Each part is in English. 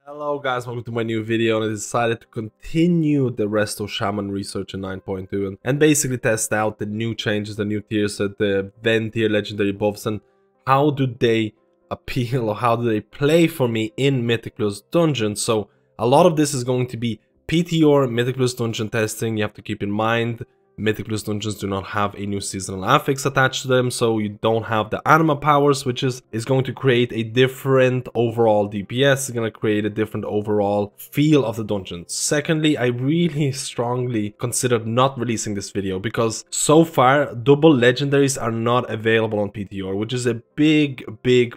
Hello guys, welcome to my new video, and I decided to continue the Resto Shaman research in 9.2 and basically test out the new changes, the new tiers, the Venthyr legendary buffs, and how do they appeal or how do they play for me in Mythic Plus dungeons. So a lot of this is going to be PTR Mythic Plus dungeon testing. You have to keep in mind Mythic Plus dungeons do not have a new seasonal affix attached to them, so you don't have the anima powers, which is going to create a different overall DPS, it's going to create a different overall feel of the dungeons. Secondly, I really strongly considered not releasing this video because so far double legendaries are not available on PTR, which is a big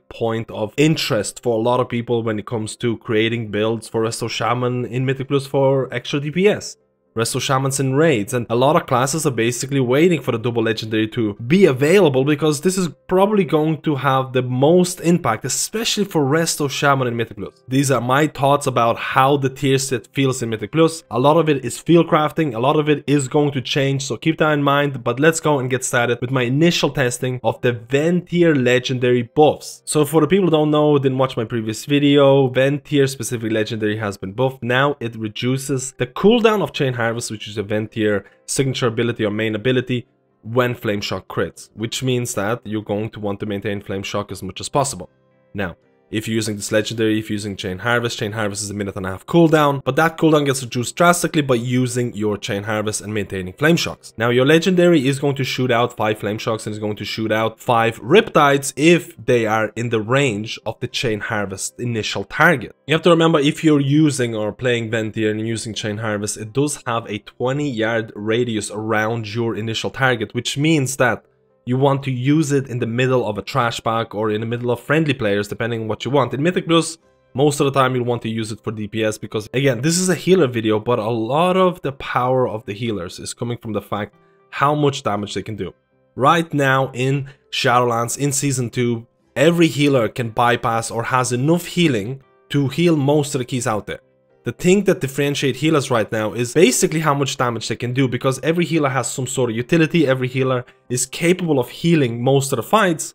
point of interest for a lot of people when it comes to creating builds for Resto Shaman in Mythic Plus for extra DPS. Resto Shamans in raids, and a lot of classes are basically waiting for the double legendary to be available because this is probably going to have the most impact, especially for Resto Shaman in Mythic Plus. These are my thoughts about how the tier set feels in Mythic Plus. A lot of it is field crafting, a lot of it is going to change, so keep that in mind. But let's go and get started with my initial testing of the Venthyr legendary buffs. So for the people who don't know, didn't watch my previous video, Venthyr specific legendary has been buffed. Now it reduces the cooldown of Chain Harvest, which is a Venthyr signature ability or main ability, when Flame Shock crits, which means that you're going to want to maintain Flame Shock as much as possible. Now, if you're using this legendary, if you're using Chain Harvest is a 1.5-minute cooldown, but that cooldown gets reduced drastically by using your Chain Harvest and maintaining Flame Shocks. Now, your legendary is going to shoot out 5 Flame Shocks and is going to shoot out 5 Riptides if they are in the range of the Chain Harvest initial target. You have to remember, if you're using or playing Venthyr and using Chain Harvest, it does have a 20-yard radius around your initial target, which means that you want to use it in the middle of a trash pack or in the middle of friendly players, depending on what you want. In Mythic Plus, most of the time you'll want to use it for DPS because, again, this is a healer video, but a lot of the power of the healers is coming from the fact how much damage they can do. Right now in Shadowlands, in Season 2, every healer can bypass or has enough healing to heal most of the keys out there. The thing that differentiates healers right now is basically how much damage they can do, because every healer has some sort of utility, every healer is capable of healing most of the fights.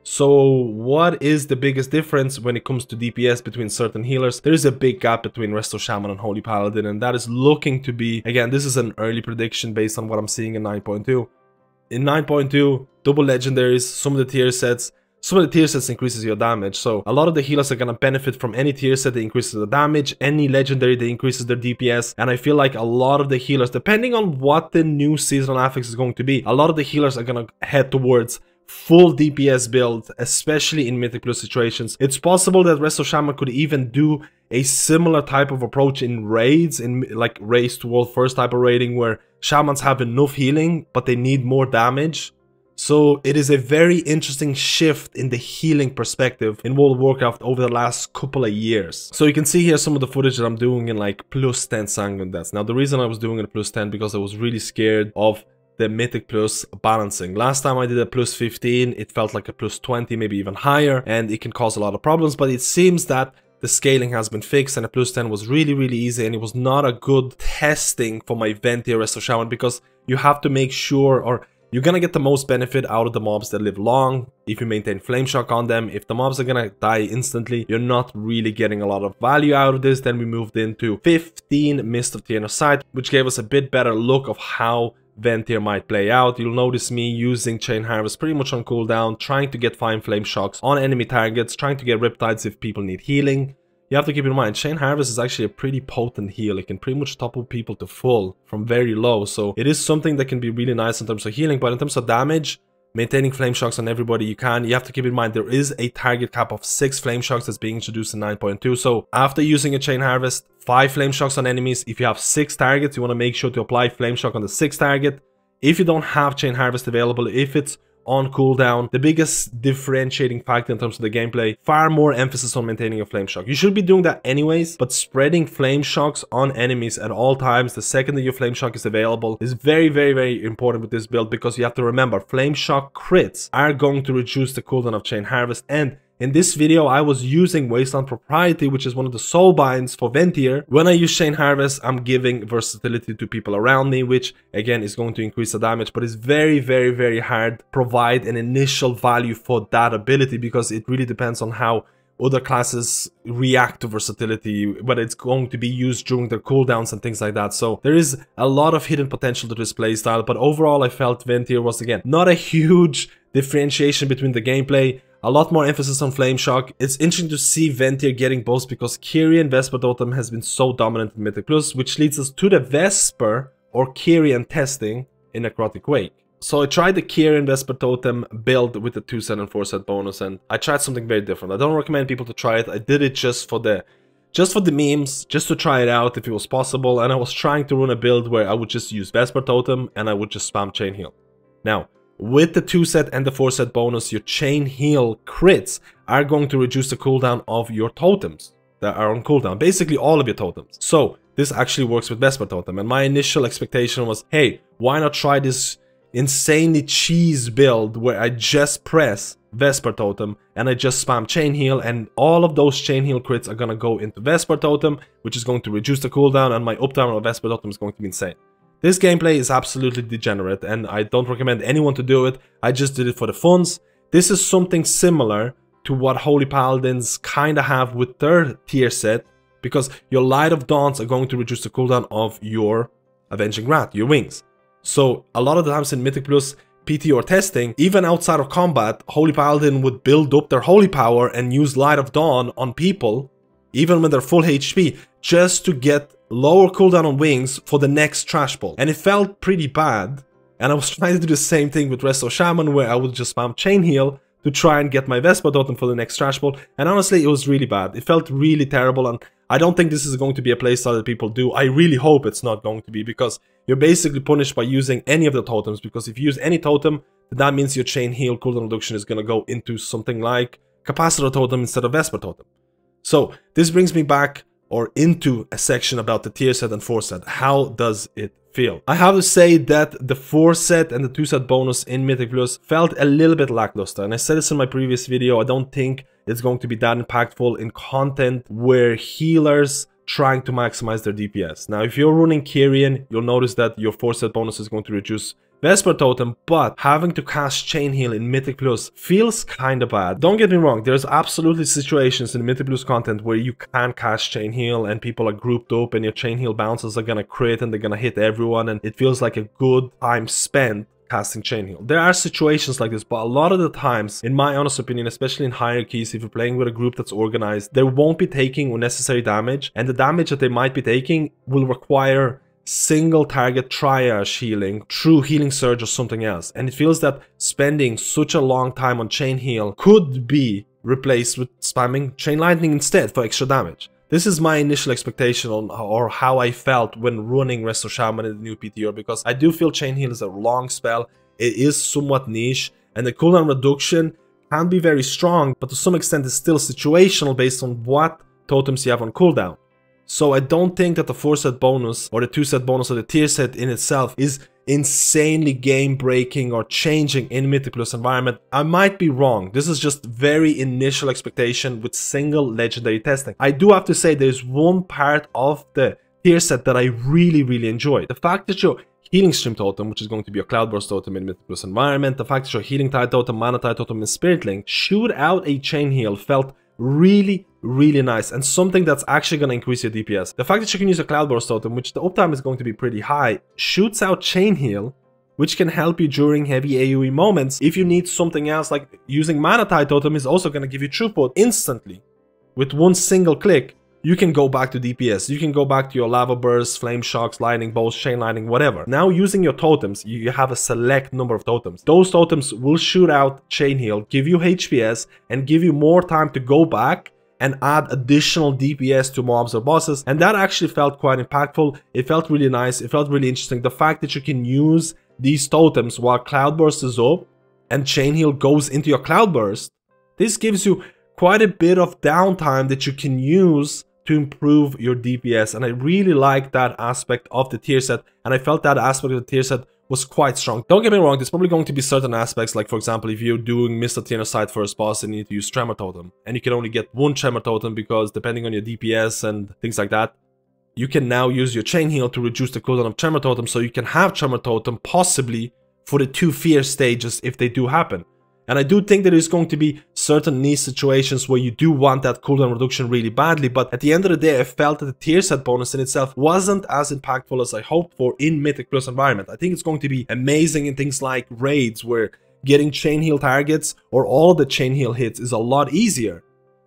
So what is the biggest difference when it comes to DPS between certain healers? There is a big gap between Resto Shaman and Holy Paladin, and that is looking to be, again, this is an early prediction based on what I'm seeing in 9.2. In 9.2, double legendaries, some of the tier sets increases your damage, so a lot of the healers are gonna benefit from any tier set that increases the damage, any legendary that increases their DPS, and I feel like a lot of the healers, depending on what the new seasonal affix is going to be, a lot of the healers are gonna head towards full DPS build, especially in Mythic Plus situations. It's possible that Resto Shaman could even do a similar type of approach in raids, in like Race to World First type of raiding, where Shamans have enough healing, but they need more damage. So it is a very interesting shift in the healing perspective in World of Warcraft over the last couple of years. So you can see here some of the footage that I'm doing in like plus 10 Sanguine Deaths. Now the reason I was doing it at plus 10 because I was really scared of the Mythic Plus balancing. Last time I did a plus 15, it felt like a plus 20, maybe even higher, and it can cause a lot of problems, but it seems that the scaling has been fixed and a plus 10 was really easy, and it was not a good testing for my Venthyr Resto Shaman because you have to make sure, or you're gonna get the most benefit out of the mobs that live long if you maintain Flame Shock on them. If the mobs are gonna die instantly, you're not really getting a lot of value out of this. Then we moved into 15 Mist of Tierna's Sight, which gave us a bit better look of how Venthyr might play out. You'll notice me using Chain Harvest pretty much on cooldown, trying to get fine Flame Shocks on enemy targets, trying to get Riptides if people need healing. You have to keep in mind, Chain Harvest is actually a pretty potent heal. It can pretty much topple people to full from very low. So it is something that can be really nice in terms of healing, but in terms of damage, maintaining Flame Shocks on everybody you can. You have to keep in mind there is a target cap of 6 Flame Shocks that's being introduced in 9.2. So after using a Chain Harvest, 5 Flame Shocks on enemies. If you have 6 targets, you want to make sure to apply Flame Shock on the 6th target. If you don't have Chain Harvest available, if it's on cooldown, the biggest differentiating factor in terms of the gameplay, far more emphasis on maintaining a Flame Shock. You should be doing that anyways, but spreading Flame Shocks on enemies at all times, the second that your Flame Shock is available, is very important with this build, because you have to remember, Flame Shock crits are going to reduce the cooldown of Chain Harvest, and in this video, I was using Wasteland Propriety, which is one of the soul binds for Venthyr. When I use Chain Harvest, I'm giving versatility to people around me, which again is going to increase the damage, but it's very hard to provide an initial value for that ability, because it really depends on how other classes react to versatility, whether it's going to be used during their cooldowns and things like that. So there is a lot of hidden potential to this playstyle, but overall I felt Venthyr was, again, not a huge differentiation between the gameplay. A lot more emphasis on Flame Shock. It's interesting to see Venthyr getting buffs because Kyrian Vesper Totem has been so dominant in Mythic Plus, which leads us to the Vesper or Kyrian testing in Necrotic Wake. So I tried the Kyrian Vesper Totem build with the 2-set and 4-set bonus, and I tried something very different. I don't recommend people to try it. I did it just for the memes, just to try it out if it was possible, and I was trying to run a build where I would just use Vesper Totem and I would just spam Chain Heal. Now, with the 2-set and the 4-set bonus, your Chain Heal crits are going to reduce the cooldown of your totems that are on cooldown. Basically all of your totems. So this actually works with Vesper Totem. And my initial expectation was, hey, why not try this insanely cheese build where I just press Vesper Totem and I just spam Chain Heal, and all of those Chain Heal crits are going to go into Vesper Totem, which is going to reduce the cooldown, and my uptime of Vesper Totem is going to be insane. This gameplay is absolutely degenerate, and I don't recommend anyone to do it. I just did it for the funs. This is something similar to what Holy Paladins kind of have with their tier set, because your Light of Dawns are going to reduce the cooldown of your Avenging Wrath, your wings. So a lot of the times in Mythic Plus PT or testing, even outside of combat, Holy Paladin would build up their Holy Power and use Light of Dawn on people, even when they're full HP, just to get lower cooldown on wings for the next trash pull. And it felt pretty bad, and I was trying to do the same thing with Resto Shaman, where I would just spam Chain Heal to try and get my Vesper Totem for the next trash pull, and honestly it was really bad. It felt really terrible, and I don't think this is going to be a playstyle that people do. I really hope it's not going to be, because you're basically punished by using any of the totems, because if you use any totem, then that means your Chain Heal cooldown reduction is going to go into something like Capacitor Totem instead of Vesper Totem. So this brings me back or into a section about the tier set and 4-set. How does it feel? I have to say that the 4-set and the 2-set bonus in Mythic Plus felt a little bit lackluster, and I said this in my previous video. I don't think it's going to be that impactful in content where healers trying to maximize their DPS. Now, if you're running Kyrian, you'll notice that your 4-set bonus is going to reduce Vesper Totem, but having to cast Chain Heal in Mythic Plus feels kinda bad. Don't get me wrong, there's absolutely situations in Mythic Plus content where you can cast Chain Heal and people are grouped up and your Chain Heal bounces are gonna crit and they're gonna hit everyone, and it feels like a good time spent casting Chain Heal. There are situations like this, but a lot of the times, in my honest opinion, especially in hierarchies, if you're playing with a group that's organized, they won't be taking unnecessary damage, and the damage that they might be taking will require single target triage healing, true healing surge or something else. And it feels that spending such a long time on Chain Heal could be replaced with spamming Chain Lightning instead for extra damage. This is my initial expectation on or how I felt when running Resto Shaman in the new PTR, because I do feel Chain Heal is a long spell. It is somewhat niche, and the cooldown reduction can be very strong, but to some extent it's still situational based on what totems you have on cooldown. So I don't think that the 4-set bonus or the 2-set bonus or the tier set in itself is insanely game breaking or changing in Mythic Plus environment. I might be wrong. This is just very initial expectation with single legendary testing. I do have to say there's one part of the tier set that I really enjoy. The fact that your Healing Stream Totem, which is going to be a Cloudburst Totem in Mythic Plus environment, the fact that your Healing Tide Totem, Mana Tide Totem and Spirit Link shoot out a Chain Heal felt really nice, and something that's actually going to increase your DPS. The fact that you can use a Cloudburst Totem, which the uptime is going to be pretty high, shoots out Chain Heal, which can help you during heavy AoE moments. If you need something else, like using Mana Tide Totem is also going to give you throughput instantly. With one single click, you can go back to DPS. You can go back to your Lava Bursts, Flame Shocks, Lightning Bolts, Chain Lightning, whatever. Now, using your totems, you have a select number of totems. Those totems will shoot out Chain Heal, give you HPS, and give you more time to go back and add additional DPS to mobs or bosses. And that actually felt quite impactful. It felt really nice. It felt really interesting. The fact that you can use these totems while Cloudburst is up and Chain Heal goes into your Cloudburst, this gives you quite a bit of downtime that you can use to improve your DPS, and I really like that aspect of the tier set, and I felt that aspect of the tier set was quite strong. Don't get me wrong, there's probably going to be certain aspects, like for example, if you're doing Mr. Tenor first boss and you need to use Tremor Totem, and you can only get one Tremor Totem because depending on your DPS and things like that, you can now use your Chain Heal to reduce the cooldown of Tremor Totem, so you can have Tremor Totem possibly for the 2 fear stages if they do happen. And I do think there is going to be certain niche situations where you do want that cooldown reduction really badly, but at the end of the day, I felt that the tier set bonus in itself wasn't as impactful as I hoped for in Mythic Plus environment. I think it's going to be amazing in things like raids, where getting chain heal targets or all the chain heal hits is a lot easier.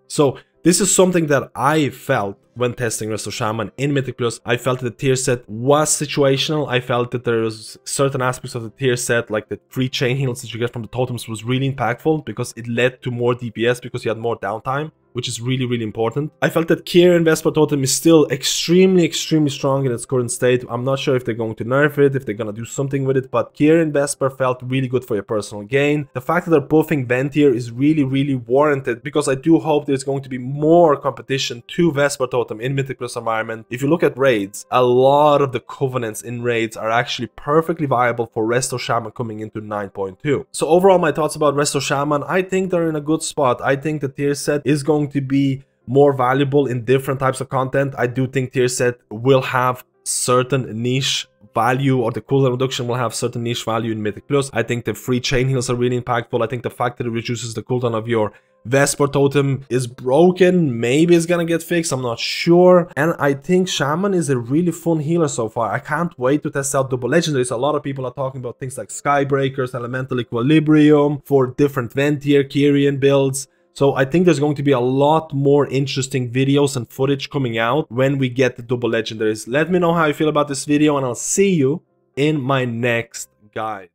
So this is something that I felt when testing Resto Shaman in Mythic Plus. I felt that the tier set was situational. I felt that there was certain aspects of the tier set, like the free chain heals that you get from the totems, was really impactful because it led to more DPS because you had more downtime, which is really, really important. I felt that Kyrian Vesper totem is still extremely, extremely strong in its current state. I'm not sure if they're going to nerf it, if they're going to do something with it, but Kyrian Vesper felt really good for your personal gain. The fact that they're buffing Venthyr is really, really warranted, because I do hope there's going to be more competition to Vesper totem in Mythic Plus environment. If you look at raids, a lot of the covenants in raids are actually perfectly viable for Resto Shaman coming into 9.2. So overall, my thoughts about Resto Shaman, I think they're in a good spot. I think the tier set is going to be more valuable in different types of content. I do think tier set will have certain niche value, or the cooldown reduction will have certain niche value in Mythic Plus. I think the free chain heals are really impactful. I think the fact that it reduces the cooldown of your Vesper totem is broken. Maybe it's gonna get fixed, I'm not sure. And I think Shaman is a really fun healer so far. I can't wait to test out double legendaries. A lot of people are talking about things like Skybreakers, Elemental Equilibrium for different Venthyr, Kyrian builds. So I think there's going to be a lot more interesting videos and footage coming out when we get the double legendaries. Let me know how you feel about this video, and I'll see you in my next guide.